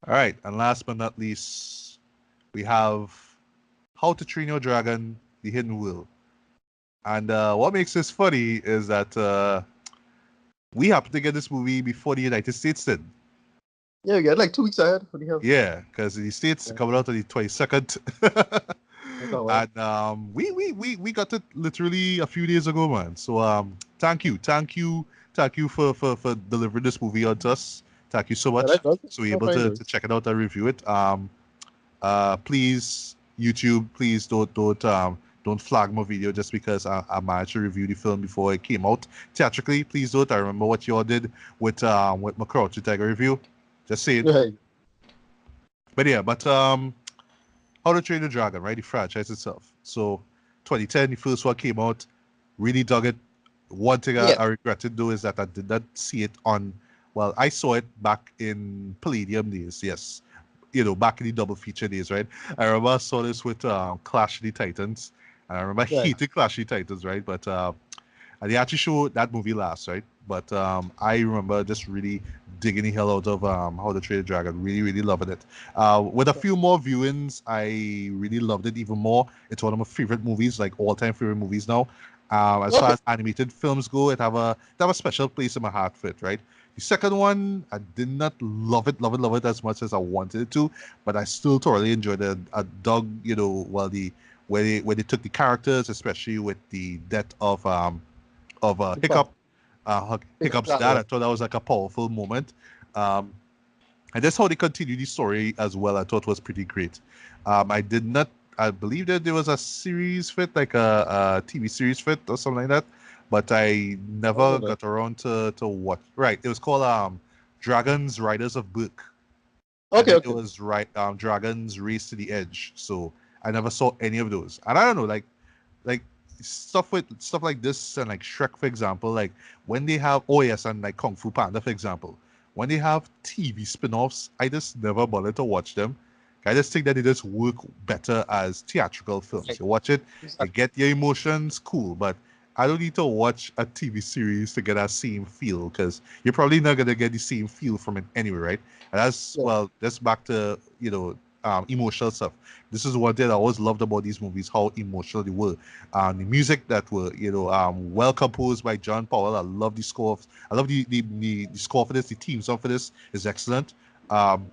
All right, and last but not least, we have How to Train Your Dragon: The Hidden World. And what makes this funny is that we happened to get this movie before the United States did. Yeah, you get like 2 weeks ahead. What do you have? Yeah, because the States Yeah, coming out on the 22nd. that's all right. And we got it literally a few days ago, man. So thank you for delivering this movie on to us. Thank you so Yeah, much. that does. So we're No able fine to doing. check it out and review it. Please YouTube, please don't flag my video just because I managed to review the film before it came out theatrically. Please don't. I remember what you all did with my Crouch Tiger review. Just say it. Right. But yeah, but How to Train the Dragon, right? The franchise itself. So 2010, the first one came out. Really dug it. One thing Yeah. I regretted though is that I did not see it on. Well, I saw it back in Palladium days. Yes, back in the double feature days, right? I remember I saw this with Clash of the Titans, and I remember Right. hating Clash of the Titans, right? But and they actually showed that movie last, right? But I remember just really digging the hell out of How to Train a Dragon. Really, really loving it. With a few more viewings, I really loved it even more. It's one of my favorite movies, like all-time favorite movies now. As far Okay. as animated films go, it have a special place in my heart for it, right? The second one, I did not love it as much as I wanted it to, but I still thoroughly enjoyed it. I dug, well, the where they took the characters, especially with the death of The Hiccup, fun. Pick up Hiccup's that dad. I one. thought that was like a powerful moment. Um, and that's how they continue the story as well. I thought was pretty great. I did not. I believe that there was a series fit, like a TV series fit or something like that, but I I don't never know that. got around to watch. Right, it was called Dragons Riders of Book, and Okay. then it Okay. was right Dragons Race to the Edge. So I never saw any of those, and I don't know, like stuff like this and like Shrek, for example, like when they have yes, and like Kung Fu Panda, for example, when they have TV spin-offs, I just never bother to watch them. I just think that they just work better as theatrical films. Right. You watch it, you Exactly. get your emotions, cool, but I don't need to watch a TV series to get that same feel because you're probably not gonna get the same feel from it anyway, right? And that's Yeah. well, that's back to emotional stuff. This is one thing I always loved about these movies, how emotional they were. The music that were well composed by John Powell. I love the score. I love the score for this. The theme song for this is excellent. Um,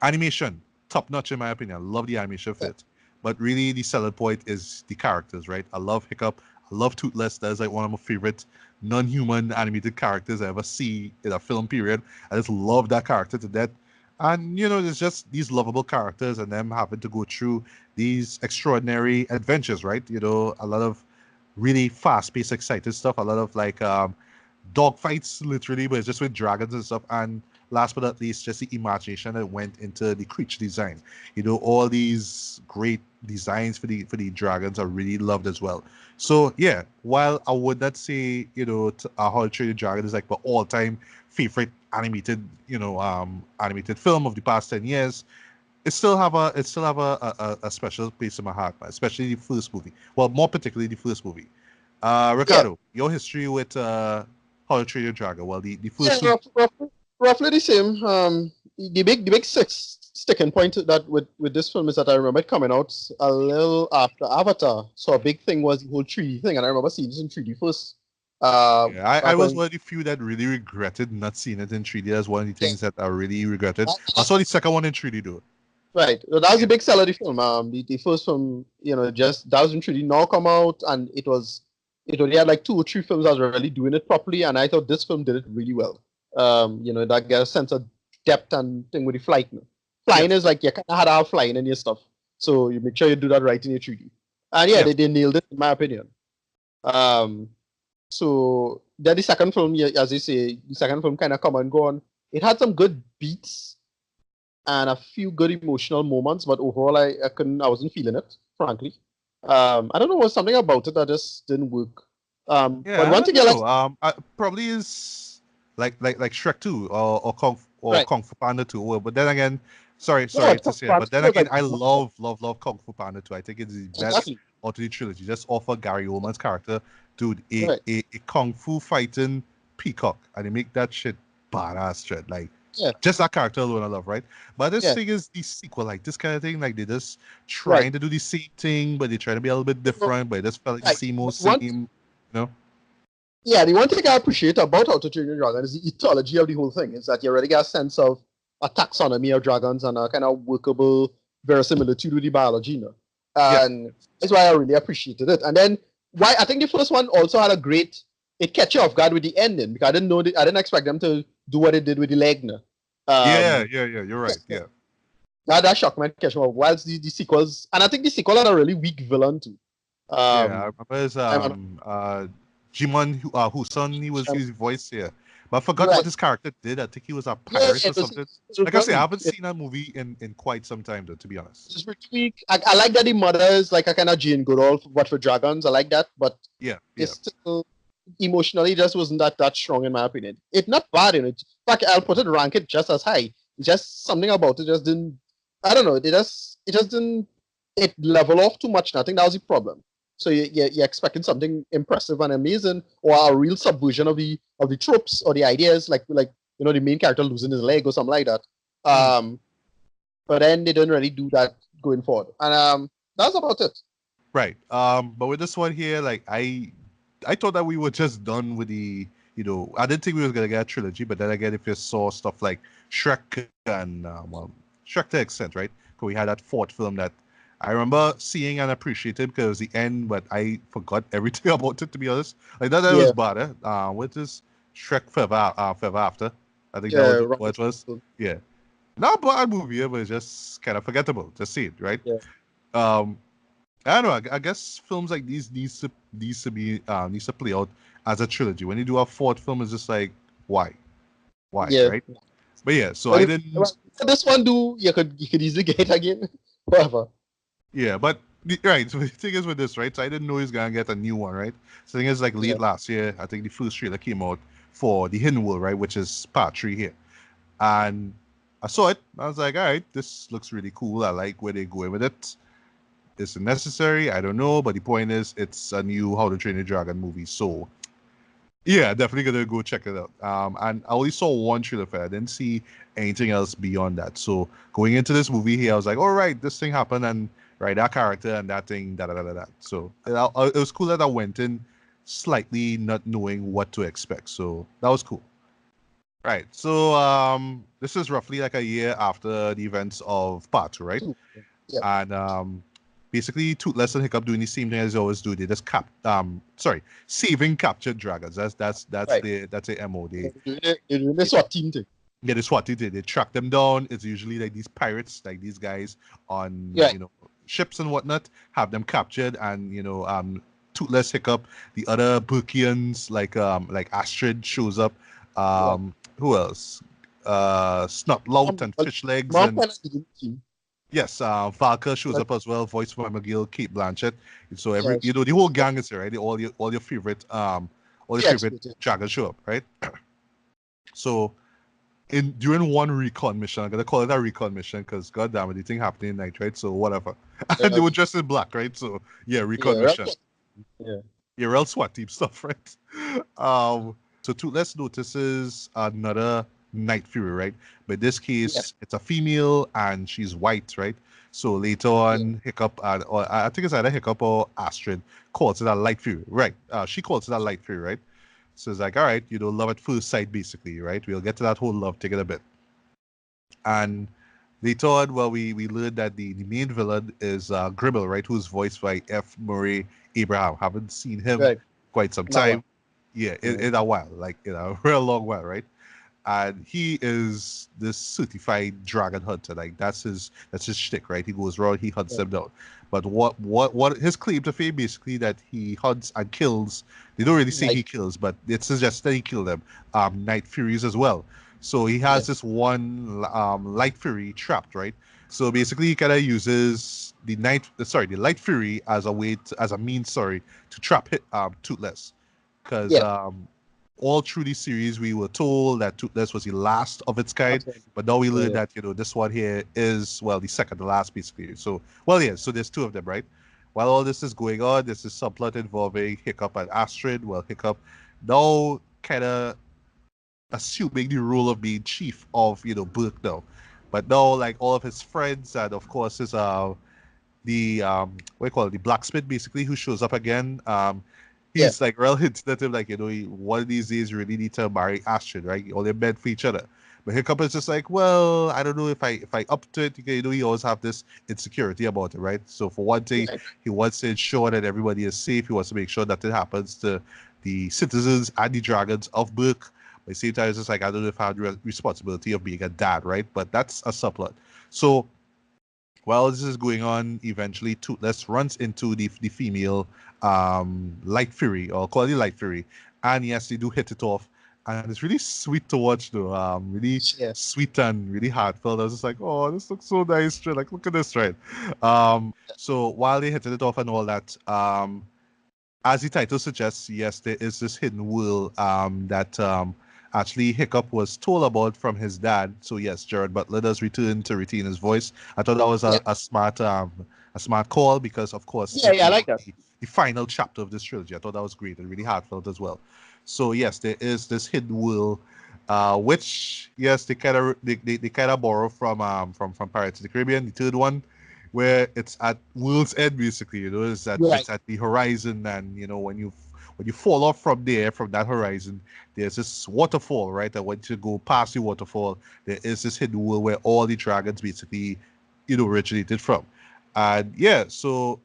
Animation top notch in my opinion. I love the animation Yeah. fit, but really the selling point is the characters, right? I love Hiccup. I love Toothless. That is like one of my favorite non-human animated characters I ever see in a film period. I just love that character to death. And there's just these lovable characters and them having to go through these extraordinary adventures, right? A lot of really fast-paced, excited stuff. A lot of like dog fights, literally, but it's just with dragons and stuff. And last but not least, just the imagination that went into the creature design. All these great designs for the dragons are really loved as well. So yeah, while I would not say How to Train Your Dragon is like my all-time favorite animated film of the past 10 years, it still have a special place in my heart, especially the first movie. Well, more particularly the first movie. Yeah. Ricardo, your history with How to Train Your Dragon. Well, the Yeah. first two. Roughly the same. The big sticking point that with this film is that I remember it coming out a little after Avatar. So a big thing was the whole 3D thing, and I remember seeing this in 3D first. Yeah, I Back was when. one of the few that really regretted not seeing it in 3D. That's one of the Yeah. things that I really regretted. I That, saw the second one in 3D though. right. So that was the Yeah. big seller of the film. The first film, just that was in 3D now come out, and it only had like 2 or 3 films that was really doing it properly, and I thought this film did it really well. That get a sense of depth and thing with the flight. Flying Yes. is like you kind of had to have flying in your stuff, so you make sure you do that right in your 3D. And yeah, Yes. they nailed it in my opinion. Um, so then the second film, yeah, as you say, the second film kind of come and go on. It had some good beats and a few good emotional moments, but overall, I wasn't feeling it, frankly. I don't know, was something about it that just didn't work. But Yeah, I one don't thing I like, know. Probably is like Shrek 2 or right? Kung Fu Panda 2. Well, but then again, sorry, No, sorry to say it, but then was again, like I love Kung Fu Panda 2. I think it's the best exactly out of the trilogy. Just offer Gary Oldman's character, dude, a, right. a, a kung fu fighting peacock, and they make that shit badass shit. Like Yeah, Just that character alone I love, right? But this yeah, thing is the sequel, like this kind of thing, like they just right. trying to do the same thing, but they're trying to be a little bit different, but it just felt like the Right. same old But same, one, know? yeah, the one thing I appreciate about How to Train Your Dragon is the ethology of the whole thing. Is that you already get a sense of a taxonomy of dragons and a kind of workable verisimilitude with the biology, Yeah. And that's why I really appreciated it. And then why I think the first one also had a great. It catch you off guard with the ending because I didn't know. I didn't expect them to do what they did with the leg. Yeah, Um, yeah, yeah. You're right. Yeah. that shocked me. Catch me off. Whilst the sequels, and I think the sequel had a really weak villain too. Yeah. I Um, remember his I'm, Jimon Huson, he was voice here. But I forgot what right. his character did. I think he was a Yeah, pirate or it was, something. it was Like I say, I very haven't weak. seen that movie in quite some time though, to be honest. Just pretty weak. I like that the mother is like a kind of Jane Goodall, but for dragons. I like that, but Yeah, it's yeah. still emotionally just wasn't that strong in my opinion. It's not bad in it. In fact, I'll put it rank it just as high. It's just something about it just didn't. I don't know. It just didn't. It level off too much. And I think that was the problem. So you're expecting something impressive and amazing, or a real subversion of the tropes or the ideas, like the main character losing his leg or something like that. Mm, But then they didn't really do that going forward. And that's about it. right. But with this one here, like I thought that we were just done with the, I didn't think we was gonna get a trilogy, but then again, if you saw stuff like Shrek and Shrek to an extent, right? Because we had that fourth film that I remember seeing and appreciating because it was the end, but I forgot everything about it, to be honest. Like that was Yeah, bad. What is Shrek Forever After? I think that yeah, was what Robert it was. Pattinson. Yeah, not a bad movie, but it's just kind of forgettable. Just see it, right? Yeah, Um, I don't know. I guess films like these needs to play out as a trilogy. When you do a fourth film, it's just like why, yeah. right? But yeah, so But I if, didn't. well, this one do you could easily get it again. Whatever. Yeah, but right. So the thing is with this, right? So I didn't know he's gonna get a new one, right? So the thing is, like Yeah. late last year, I think the first trailer came out for the Hidden World, right, which is part three here, and I saw it. I was like, all right, this looks really cool. I like where they're going with it. Is it necessary? I don't know, but the point is, it's a new How to Train Your Dragon movie, so yeah, definitely gonna go check it out. And I only saw one trailer for it. I didn't see anything else beyond that. So going into this movie here, I was like, all right, this thing happened, and right, that character and that thing, da da da da da. So it was cool that I went in slightly not knowing what to expect. So that was cool. Right. So this is roughly like a year after the events of part two, right? Two. Yeah. And basically Toothless and Hiccup doing the same thing as they always do. They just saving captured dragons. Right. That's the MO. They They're doing this what team thing. get this what they track them down. It's usually like these pirates, like these guys on Yeah. ships and whatnot, have them captured, and Toothless, Hiccup, the other Burkians like Astrid shows up. Yeah. Who else? Snotlout and Well, Fish Legs Mark and kind of didn't team. yes, Valka shows But up as well, voiced by McGill, Kate Blanchett. So yeah, the whole gang is there, right? All your favorite she executed. dragons show up, right? So in during one recon mission, I'm gonna call it a recon mission because god damn it, the thing happening at night, right? So whatever. And they Yeah. were dressed in black, right? So yeah, recon Yeah. mission. Right. Yeah. Yeah, real SWAT team stuff, right? So Toothless notices another Night Fury, right? But in this Yeah. case, it's a female and she's white, right? So later Yeah. on, Hiccup, or I think it's either Hiccup or Astrid calls it a Light Fury, right? She calls it a Light Fury, right? So it's like, all right, love at first sight, basically, right? We'll get to that whole love thing in a bit. And later on, well, we learned that the main villain is Gribble, right? Who's voiced by F. Murray Abraham. Haven't seen him Right. quite some Now. time. Yeah, Yeah. in a while, like in a real long while, right? And he is this certified dragon hunter. Like that's his shtick, right? He goes around, he hunts Yeah. them down. But what his claim to fame basically that he hunts and kills. They don't really say Like. he kills, but it suggests that he killed them. Night Furies as well. So he Yeah. has this one Light Fury trapped, right? So basically, he kind of uses the Light Fury as a as a means, to trap Toothless, because Yeah. all through the series we were told that Toothless was the last of its kind, That's right. but now we learn Yeah. that this one here is the second to last basically. So yeah, so there's two of them, right? While all this is going on, this is subplot involving Hiccup and Astrid. Well, Hiccup now kind of assuming the role of being chief of Burke now. But now, like all of his friends and of course his the what do you call it, the blacksmith basically who shows up again. Yeah, He's like real hinting at him like one of these days you really need to marry Astrid, right? All they're meant for each other. But Hiccup is just like, well, I don't know if I up to it. He always have this insecurity about it, right? So for one thing, right. he wants to ensure that everybody is safe. He wants to make sure that it happens to the citizens and the dragons of Burke. But at the same time, it's just like I don't know if I have the responsibility of being a dad, right? But that's a subplot. So while this is going on, eventually Toothless runs into the female Light Fury, or call it Light Fury. And yes, they do hit it off. And it's really sweet to watch though. Really Yeah, sweet and really heartfelt. I was just like, oh, this looks so nice. Like, look at this, right? So while they hit it off and all that, as the title suggests, yes, there is this hidden world that actually Hiccup was told about from his dad. So yes, Jared Butler does return to retain his voice. I thought that was yeah, a smart call because of course yeah, it yeah. I being like that. the final chapter of this trilogy. I thought that was great and really heartfelt as well. So yes, there is this hidden world, which yes they kind of borrow from Pirates of the Caribbean, the third one, where it's at world's end basically. Right. It's at the horizon, and when you fall off from there from that horizon, there's this waterfall, right? And once you go past the waterfall, there is this hidden world where all the dragons basically originated from. And yeah, so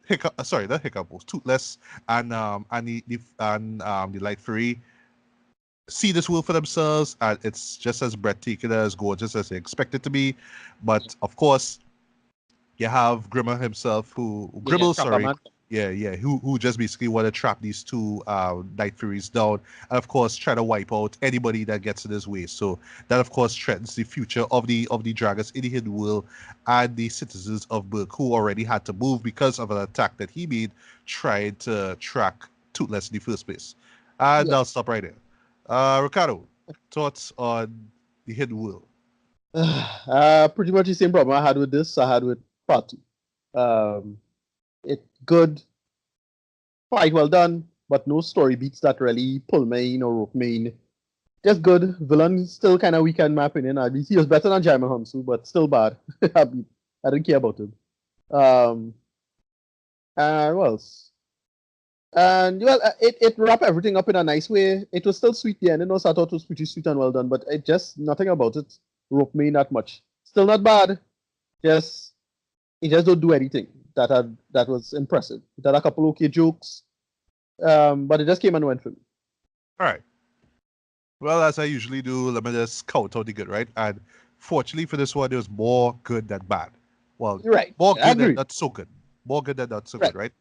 Hiccup, sorry, not Hiccup, was Toothless and the Light Fury see this world for themselves, and it's just as breathtaking, as gorgeous as they expect it to be. But of course, you have Grimmer himself, Yeah, Gribble, Trapper sorry, Man. yeah, who just basically want to trap these two Night Furies down, and of course try to wipe out anybody that gets in his way. So that of course threatens the future of the dragons in the hidden world and the citizens of Burke, who already had to move because of an attack that he made trying to track Toothless in the first place. And Yeah. I'll stop right there. Ricardo, thoughts on the hidden world? Pretty much the same problem I had with this. I had with part two. It good, quite well done, but no story beats that really pull me in or rope me in. Just good. Villain still kind of weak in my opinion. At least he was better than Jaimon Hamsu, but still bad. I didn't care about him. Um, and what else? And well, it wrapped everything up in a nice way. It was still sweet. The ending was, I thought it was pretty sweet and well done, but it just nothing about it roped me that much. Still not bad. Just it just don't do anything that was impressive. It had a couple okay jokes, but it just came and went for me. All right. Well, as I usually do, let me just count out the good, right? And fortunately for this one, there was more good than bad. Well, You're right. more I good than agree. not so good. More good than not so Right. good, right?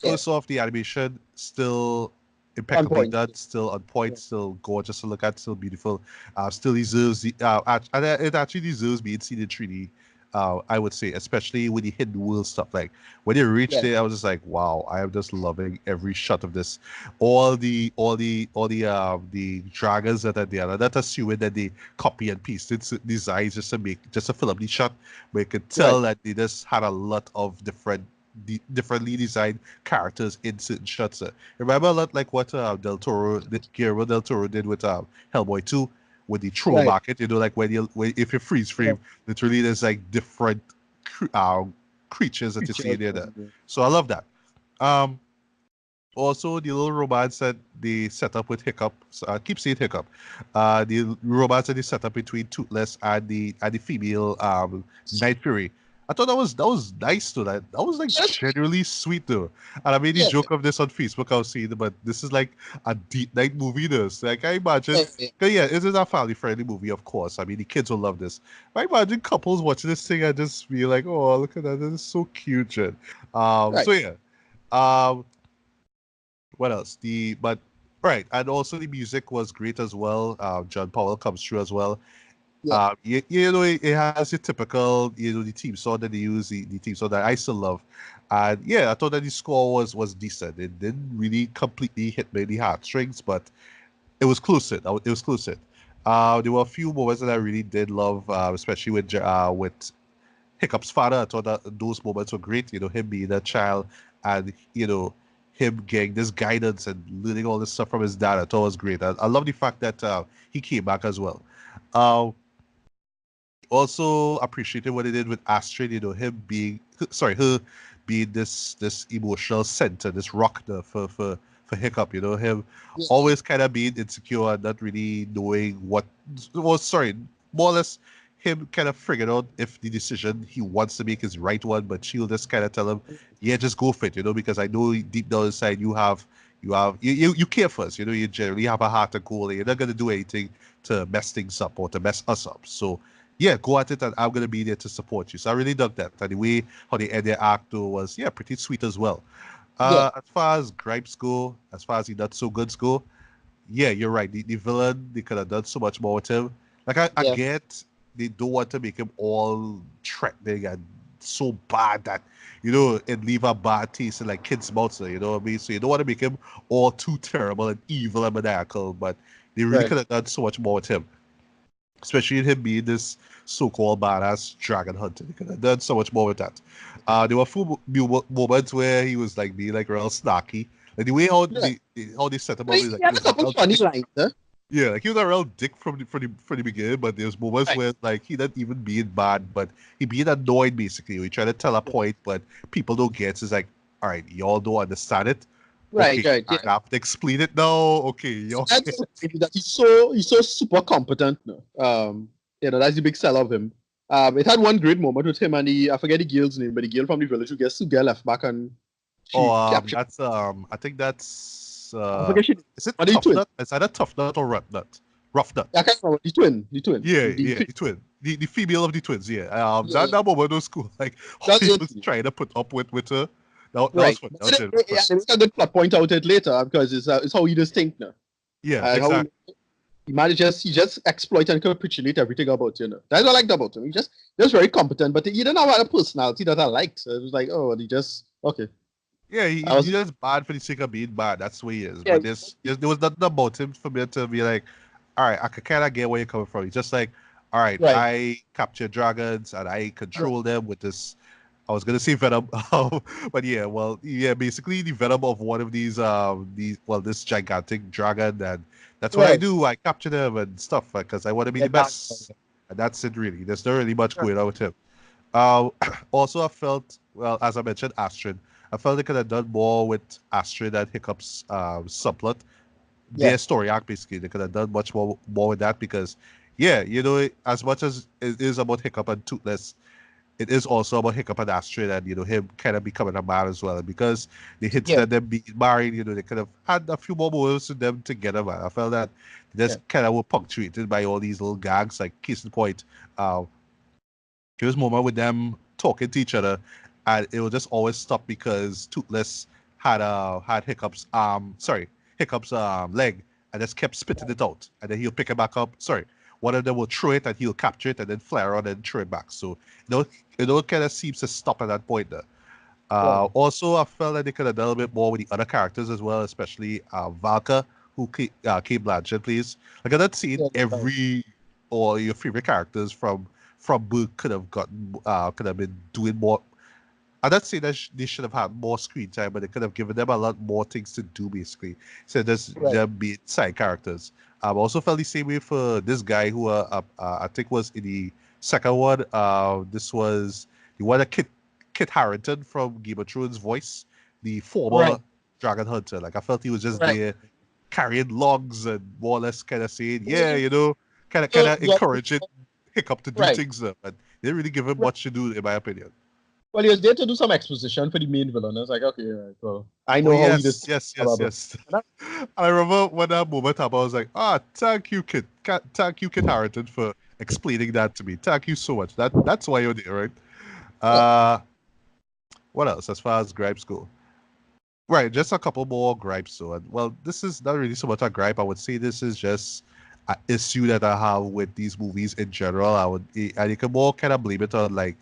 Yeah. First off, the animation still On impeccably point. done, still on point, Yeah. still gorgeous to look at, still beautiful. Still deserves and it actually deserves being seen in 3D. I would say, especially with the hidden world stuff. Like when you reached Yeah. there, I was just like, wow, I am just loving every shot of this. The dragons that are there. Not assuming that they copy and pasted designs just to fill up the shot, but you could Right. tell that they just had a lot of differently designed characters in certain shots. Remember a lot like what Guillermo del Toro did with Hellboy 2 with the Right. throwback it, like when if you freeze Yeah. frame, literally there's like different creatures that you see in Creatures. there. So I love that. Um, Also, the little robots that they set up with Hiccup, so I keep saying Hiccup, the robots that they set up between Toothless and the female Night Fury. I thought that was nice though. That was like Yes. genuinely sweet though. And I made the Yeah. joke of this on Facebook. I was seeing, but this is like a deep night movie. This, like, I imagine. Yeah. Yeah. 'Cause yeah, it is a family friendly movie, of course. I mean, the kids will love this. I imagine couples watching this thing and just be like, "Oh, look at that! This is so cute." Shit. Right. So yeah. Um, what else? Right, and also the music was great as well. John Powell comes through as well. Yeah. It has your typical, the theme song that they use, the theme song that I still love. And yeah, I thought that the score was decent. It didn't really completely hit me in the heartstrings, but it was close. It was close. There were a few moments that I really did love, especially with Hiccup's father. I thought that those moments were great. Him being a child and him getting this guidance and learning all this stuff from his dad. I thought was great. I love the fact that he came back as well. Uh, Also appreciated what he did with Astrid. You know, him being sorry, her being this emotional center, this rock there for Hiccup. You know, him Yeah, always kind of being insecure and not really knowing what was sorry, more or less him kind of figuring out if the decision he wants to make is right one, but she'll just kind of tell him, yeah, just go for it, you know, because I know deep down inside you care for us, you know, you generally have a heart of gold, and you're not gonna do anything to mess things up or to mess us up. So yeah, go at it, and I'm gonna be there to support you. So I really dug that. And the way how they end their act though was yeah, pretty sweet as well. yeah, As far as gripes go, as far as the not so goods go, yeah, you're right. The villain, they could have done so much more with him. Like I yeah, get they don't want to make him all threatening and so bad that you know it leave a bad taste in like kids' mouths. You know what I mean? So you don't want to make him all too terrible and evil and maniacal, but they really right. could have done so much more with him, especially in him being this so-called badass dragon hunter. They could have done so much more with that. There were a few moments where he was like being like real snarky. Like the way Yeah. how they set him up He is like he had a was a couple real funny dick. lines, huh? Yeah, like he was a real dick from the beginning, but there's moments Right. where like he not even being bad, but he being annoyed basically. We try to tell a Yeah. point, but people don't get. It's like, all right, y'all don't understand it. Right, Okay, right, I yeah. have to explain it now. Okay, y'all. That's just that he's so super competent now. That's the big sell of him. It had one great moment with him and the I forget the girl's name, but the girl from the village who gets to get left back and Oh, she captured. that's I think that's I forget she. is it But the Tough twin. Nut? Is either Tough Nut or Rut Nut? Rough Nut. I can't remember the twin. The twin. Yeah, The yeah, twin. the twin, the female of the twins. Yeah, Yeah, that yeah. that moment was cool. Like how That's he it. was trying to put up with her. That was Right. fun. But That was genuinely fun. yeah, they make a good plot point out it later because it's how he just think now. Yeah, And how exactly. he just exploit and capitulate everything about That's what I liked about him. He just very competent, but he didn't have a personality that I liked. So it was like, oh, he just okay. Yeah, I he's was just bad for the sake of being bad. That's what he is. yeah, But there was nothing about him for me to be like, all right, I can kind of get where you're coming from. He's just like, all right, right, I capture dragons and I right, control them with this. I was gonna say venom, but yeah, well, yeah, basically the venom of one of these well, this gigantic dragon, and that's what I right. do. I capture them and stuff because I want to be Yeah, the best, and that's it really. There's not really much going on with him. Uh, Also, I felt, well, as I mentioned, Astrid. I felt they could have done more with Astrid and Hiccup's subplot. yeah, Their story arc, basically. They could have done much more with that because, yeah, you know, as much as it is about Hiccup and Toothless, it is also about Hiccup and Astrid and, you know, him kind of becoming a man as well. And because they hinted yeah, at them being married, you know, they could have had a few more moments with them together, man. I felt that they yeah, just kind of were punctuated by all these little gags, like case in point, uh, there was a moment with them talking to each other, and it would just always stop because Toothless had Hiccup's leg, and just kept spitting it out, and then he'll pick it back up. Sorry, one of them will throw it, and he'll capture it, and then fly around and throw it back. So kind of seems to stop at that point there. right, Also, I felt like they could have done a little bit more with the other characters as well, especially Valka, who Kate Blanchett plays. Like I not seen yeah, right. every or your favorite characters from Book could have been doing more. I'm not saying that they should have had more screen time, but they could have given them a lot more things to do, basically. So there's Right. them being side characters. I also felt the same way for this guy who I think was in the second one. This was the one that Kit Harington from Game of Thrones voice, the former Right. dragon hunter. Like I felt he was just Right. there carrying logs and more or less kind of saying, yeah, Well, you know, kind well, of encouraging Hiccup to do right. things, but they didn't really give him Right. much to do, in my opinion. Well, he was there to do some exposition for the main villain. I was like, okay, right, well, I Oh know how he yes, just yes, blah, yes, blah, yes. blah. And I remember when that moment happened, I was like, thank you, thank you, Kit Harington, for explaining that to me. Thank you so much. That's why you're there, right? Yeah, Uh, what else as far as gripes go? Right, just a couple more gripes. So, well, this is not really so much a gripe. I would say this is just an issue that I have with these movies in general. And you can more kind of blame it on like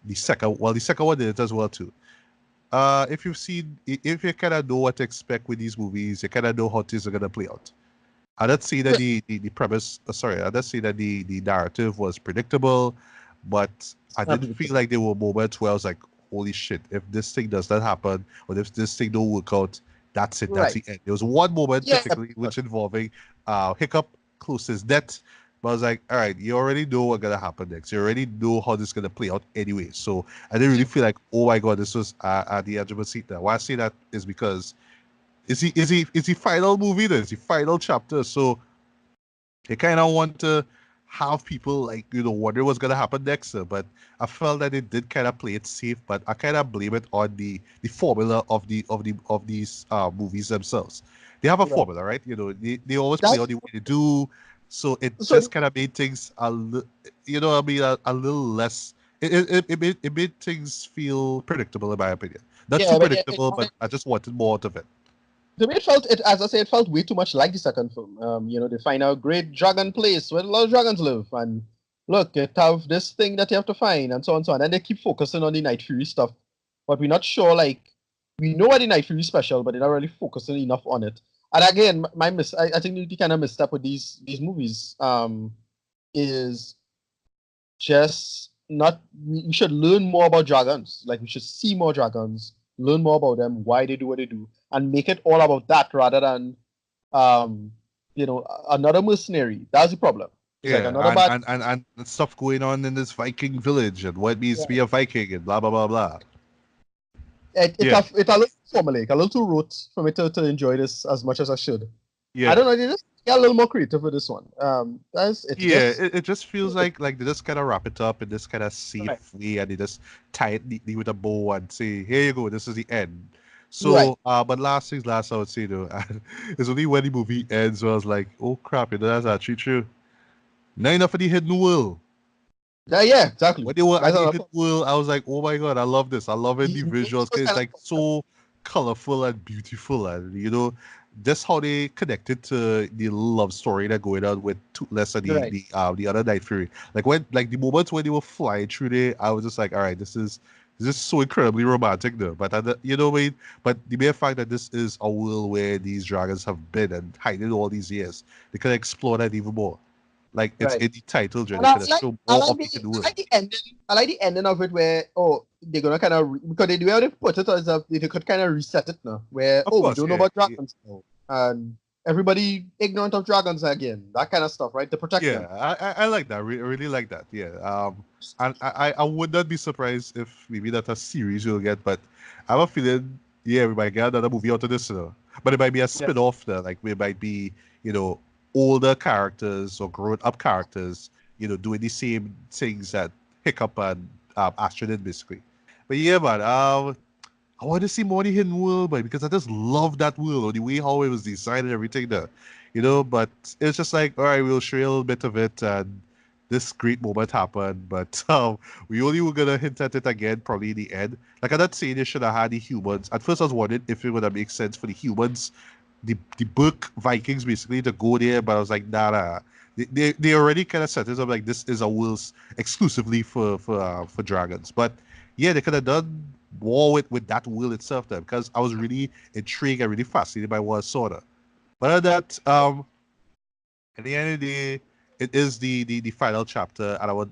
the second one did it as well too. If you kind of know what to expect with these movies, you kind of know how things are gonna play out. I don't see that yeah, the premise. Sorry, I don't see that the narrative was predictable, but I not did predictable. feel like there were moments where I was like, "Holy shit! If this thing does not happen, or if this thing don't work out, That's it. That's Right. the end. There was one moment Yeah. particularly which involving Hiccup close his death. But I was like, all right, you already know what's gonna happen next. You already know how this is gonna play out anyway. So I didn't really feel like, oh my god, this was at the edge of a seat there. Why I say that is because is he final movie there? Is he final chapter? So they kind of want to have people like wonder what's gonna happen next. But I felt that it did kind of play it safe. But I kind of blame it on the formula of these movies themselves. They have a Right. formula, right? They always play That's out the way they do. So it so. just kind of made things I mean, a little less. It made things feel predictable in my opinion. Not too Yeah, but predictable, but I just wanted more out of it. to me, it felt it as I say, it felt way too much like the second film. They find a great dragon place where a lot of dragons live, and look, it have this thing that you have to find, and so on and so on. And they keep focusing on the Night Fury stuff, but we're not sure. Like, we know what the Night Fury special, but they're not really focusing enough on it. And again, I think the kind of misstep with these movies is just not. We should learn more about dragons. Like, we should see more dragons, learn more about them, why they do what they do, and make it all about that rather than um, another mercenary. That's the problem. It's like Yeah, another and, bad. and, and, and stuff going on in this Viking village and what it means to be a Viking and blah blah blah blah. Yeah, It's a little formulaic, a little too rote for me to enjoy this as much as I should. I yeah, don't know. They just get a little more creative with this one. That's it's yeah. just It just feels like they just kind of wrap it up in this kind of right, safe way and they just tie it neatly with a bow and say, "Here you go, this is the end." right. So, but last things last, I would say though, it's only when the movie ends where I was like, "Oh crap, that's actually true." Not enough of the hidden world. Yeah, exactly. When they were at That's the another hidden world, I was like, "Oh my god, I love this! I love it. the The music visuals, 'cause was it's kind like so colorful and beautiful, and just how they connected to the love story that going on with Toothless and the right, the other Night Fury. Like the moments when they were flying through there, I was just like, all right, this is so incredibly romantic though. But what I mean? But the mere fact that this is a world where these dragons have been and hiding all these years, they could explore that even more. Like it's right. in the title, Joe. And They I could have like shown I more like of the the hidden I world. like the ending. I like the ending of it where they're gonna kind of because they do how they put it as they could kind of reset it now where Of we course, don't know yeah. about dragons now and everybody ignorant of dragons again, that kind of stuff, right, to protect Yeah, them. I like that. I really like that. Yeah. And I would not be surprised if maybe that a series you'll get, but I have a feeling, yeah, we might get another movie out of this, But it might be a Yeah, spin-off there. Like, we might be, you know, older characters or grown-up characters, doing the same things that Hiccup and Astrid did, basically. But yeah, man, I want to see more of the hidden world, man, because I just love that world, or the way how it was designed and everything there. But it's just like, all right, we'll show you a little bit of it, and this great moment happened, but we only were gonna hint at it again, probably in the end. Like, I'm not saying they should have had the humans. At first, I was wondering if it would have make sense for the humans, the book Vikings, basically, to go there, but I was like, nah. They already kind of set this up like this is a world exclusively for dragons, but yeah, they could have done more with that will itself then, because I was really intrigued and really fascinated by what I saw there. But at that, at the end of the day, it is the final chapter, and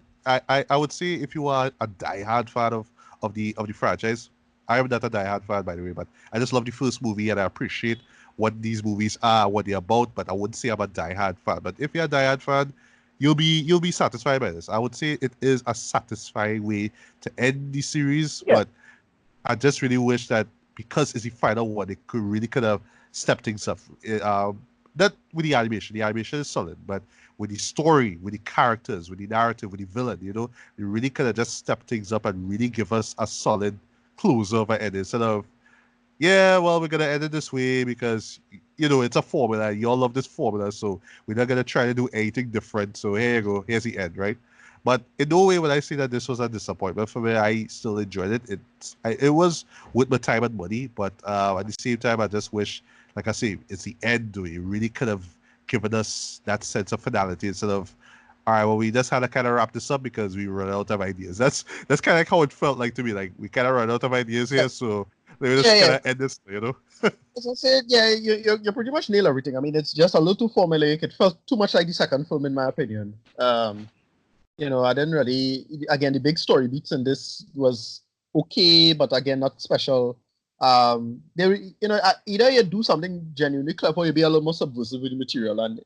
I would say if you are a diehard fan of the franchise, I am not a diehard fan by the way, but I just love the first movie and I appreciate what these movies are, what they're about. But I wouldn't say I'm a diehard fan. But if you're a diehard fan, you'll be satisfied by this. I would say it is a satisfying way to end the series, yeah, but I just really wish that because it's the final one, they could have stepped things up. Not with the animation. The animation is solid, but with the story, with the characters, with the narrative, with the villain, they really could have just stepped things up and really give us a solid closer of an end instead of, yeah, well, we're gonna end it this way because it's a formula. You all love this formula, so we're not gonna try to do anything different. So here you go. Here's the end, right? But in no way would I say that this was a disappointment for me. I still enjoyed it. It was with my time and money, but at the same time, I just wish, like I say, it's the end. We really could have given us that sense of finality instead of, all right, well, we just had to kind of wrap this up because we run out of ideas. That's kind of like how it felt like to me. Like, we kind of run out of ideas here, so let me yeah, just kind yeah. of end this. As I said, yeah, you pretty much nail everything. I mean, it's just a little too formulaic. It felt too much like the second film, in my opinion. I didn't really. Again, the big story beats in this was okay, but again, not special. There, either you do something genuinely clever, or you be a little more subversive with the material, and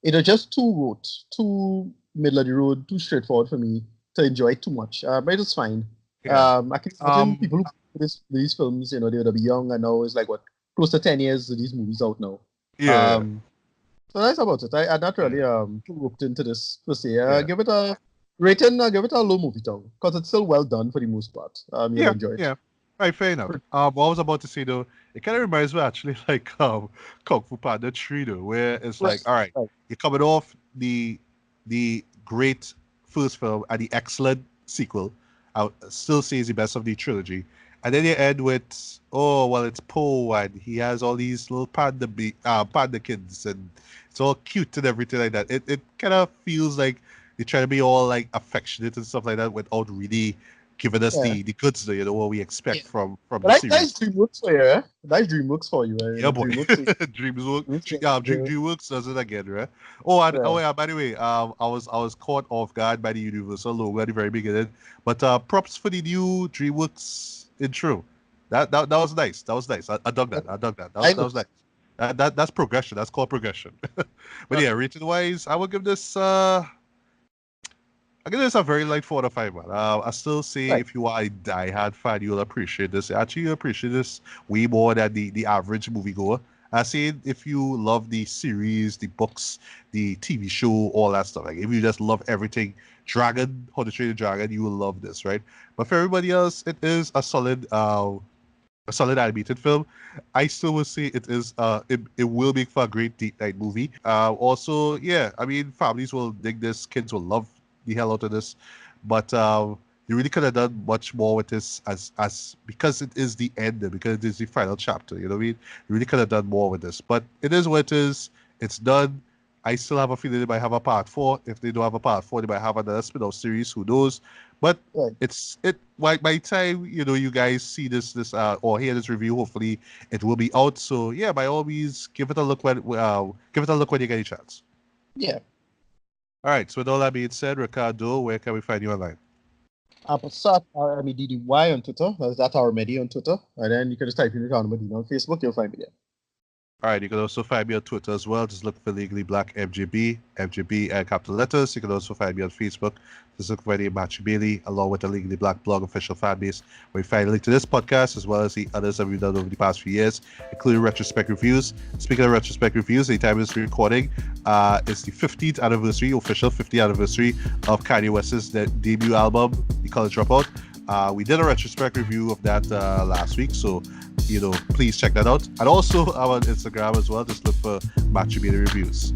it just too rote, too middle of the road, too straightforward for me to enjoy it too much. But it was fine. Yeah. I can imagine people who these films, they would be young, and now it's like what, close to 10 years of these movies out now. Yeah. So that's about it. I'm not Yeah. really too roped into this per se. Yeah. Give it a rating. Give it a low movie town because it's still well done for the most part. You'll Yeah. enjoy it. Yeah. Right, fair enough. What I was about to say though, it kind of reminds me actually like Kung Fu Panda 3 though, where it's Right. like, all right, Right. you're coming off the great first film and the excellent sequel. I still say is the best of the trilogy. And then you end with, oh well, it's Poe and he has all these little panda kids and it's all cute and everything like that. It kind of feels like they try to be all like affectionate and stuff like that without really giving us Yeah. the goods, what we expect from the But that's series. DreamWorks for you. Eh? That's DreamWorks for you. Yeah, boy. DreamWorks is DreamWorks does it again, right? Oh, yeah. yeah. By the way, I was caught off guard by the Universal logo at the very beginning, but props for the new DreamWorks intro. That was nice. That was nice. I dug that. I dug that. That was I that know. was nice. That's progression. That's called progression. But Uh, yeah, rating wise, I would give this. I give this a very light 4 out of 5, man. I still say Right. if you are a diehard fan, you'll appreciate this. Actually, you appreciate this way more than the average moviegoer. I say if you love the series, the books, the TV show, all that stuff. Like if you just love everything, Dragon, How to Train a Dragon, you will love this, right? But for everybody else, it is a solid animated film. I still would say it will make for a great date night movie. Also, yeah, I mean families will dig this, kids will love the hell out of this, but you really could have done much more with this as because it is the end, because it is the final chapter. You know what I mean? You really could have done more with this, but it is what it is. It's done. I still have a feeling they might have a part four. If they don't have a part four, they might have another spin-off series. Who knows? But Right. by the time you guys see this or hear this review, hopefully it will be out. So yeah, by all means, give it a look when you get a chance. Yeah. All right. So with all that being said, Ricardo, where can we find you online? Passat RMEDDY on Twitter. That's our Medi on Twitter. And then you can just type in Ricardo Medina on Facebook. You'll find me there. All right, you can also find me on Twitter as well. Just look for Legally Black MGB and capital letters. You can also find me on Facebook. Just look for the Matthew Bailey, along with the Legally Black blog official fan base, where you find a link to this podcast as well as the others that we've done over the past few years, including retrospect reviews. Speaking of retrospect reviews, the time of this recording is the 15th anniversary, official 50th anniversary of Kanye West's debut album, The College Dropout. We did a retrospect review of that last week, so please check that out. And also I'm on Instagram as well. Just look for Matthew Bailey Reviews.